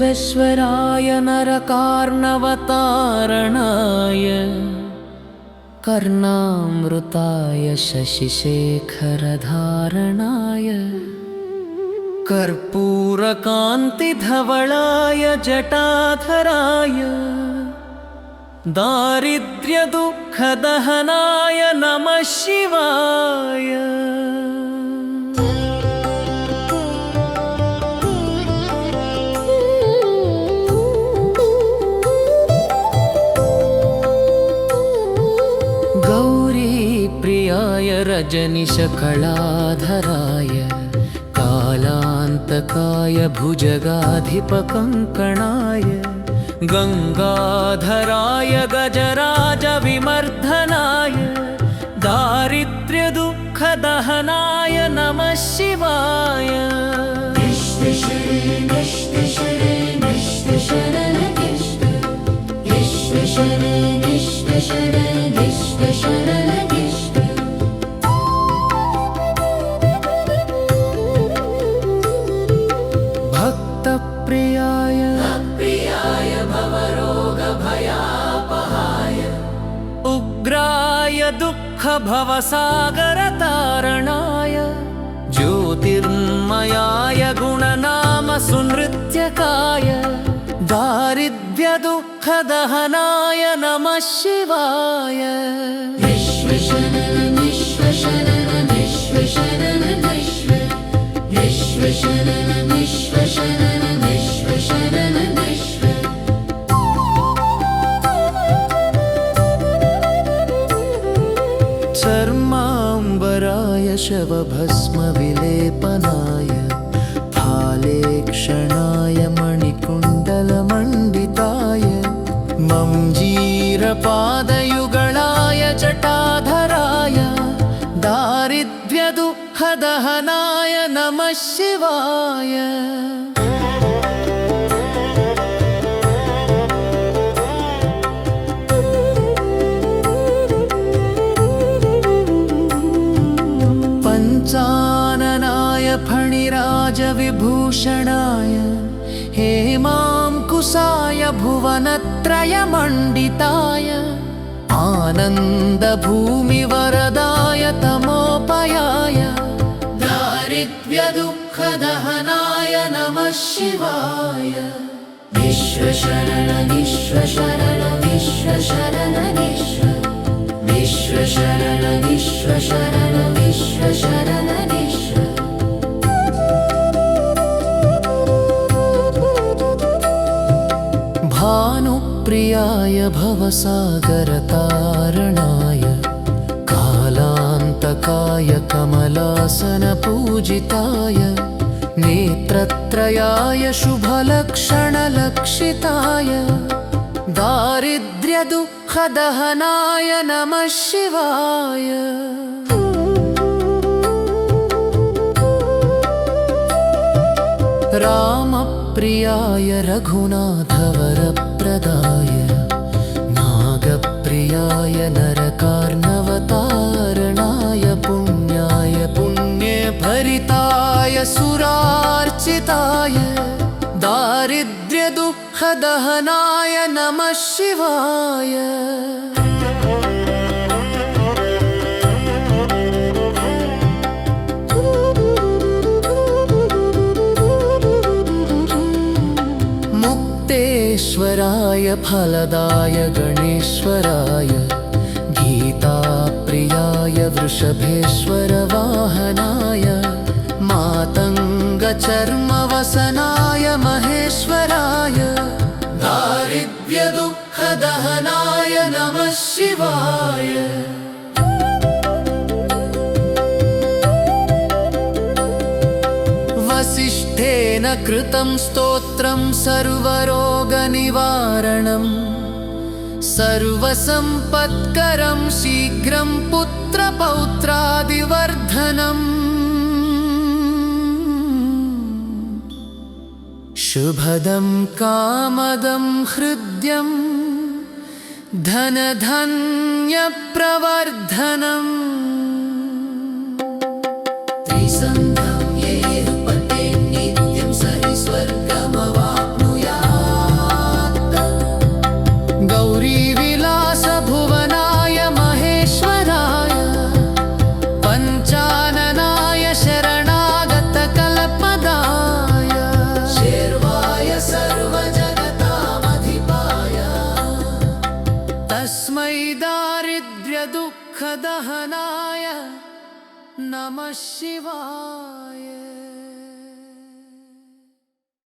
विश्वेश्वराय नरकार्णवतारणाय कर्णामृताय शशिशेखरधारणाय कर्पूरकान्तिधवलाय जटाधराय दारिद्र्यदुःखदहनाय नमः शिवाय। गौरीप्रियाय रजनिशकलाधराय कालान्तकाय भुजगाधिपकङ्कणाय गङ्गाधराय गजराजविमर्दनाय दारिद्र्यदुःखदहनाय नमः शिवाय। भक्तप्रियाय भवरोगभयापहाय उग्राय दुःखभवसागरतारणाय ज्योतिर्मयाय गुणनामसुनृत्यकाय दारिद्र्यदुःखदहनाय नमः शिवाय। विश्वशरण विश्वशरण विश्वशरण विश्वशरण विश्वशरण विश्वशरण विश्व। चर्माम्बराय शवभस्मविलेपनाय फालेक्षणाय मणिकुण्डलमण्डिताय मञ्जीरपादयुगलाय जटाधराय दारिद्र्यदुःखदहनाय नमः शिवाय। पञ्चाननाय फणिराजविभूषणाय हेमाङ्कुशाय भुवनत्रयमण्डिताय आनन्दभूमिवरदाय तमोपयाय दारिद्र्यदुःखदहनाय नमः शिवाय। विश्वशरण विश्वशरण विश्वशरण विश्व विश्वशरण विश्वशरण विश्वशरण विश्व। भानुप्रियाय भवसागरतारणाय कालान्तकाय कमलासनपूजिताय नेत्रत्रयाय शुभलक्षणलक्षिताय दारिद्र्यदुःखदहनाय नमः शिवाय। रामप्रियाय रघुनाथवरप्रदाय नागप्रियाय नरकार्णवतारणाय पुण्याय पुण्यभरिताय सुरार्चिताय दारिद्र्यदुःखदहनाय नमः शिवाय। मुक्तेश्वराय फलदाय गणेश्वराय गीताप्रियाय वृषभेश्वरवाहनाय मातङ्गचर्मवसनाय महेश्वराय दारिद्र्यदुःखदहनाय नमः शिवाय। वसिष्ठेन कृतं स्तोत्रं सर्वरोगनिवारणं सर्वसम्पत्करं शीघ्रं पुत्रपौत्रादिवर्धनम् शुभदं कामदं हृद्यं धनधन्यप्रवर्धनम् त्रिसन्ध्यं ये पते नित्यं सहि स्वर्गमवाप्नुयात्। नमः शिवाय।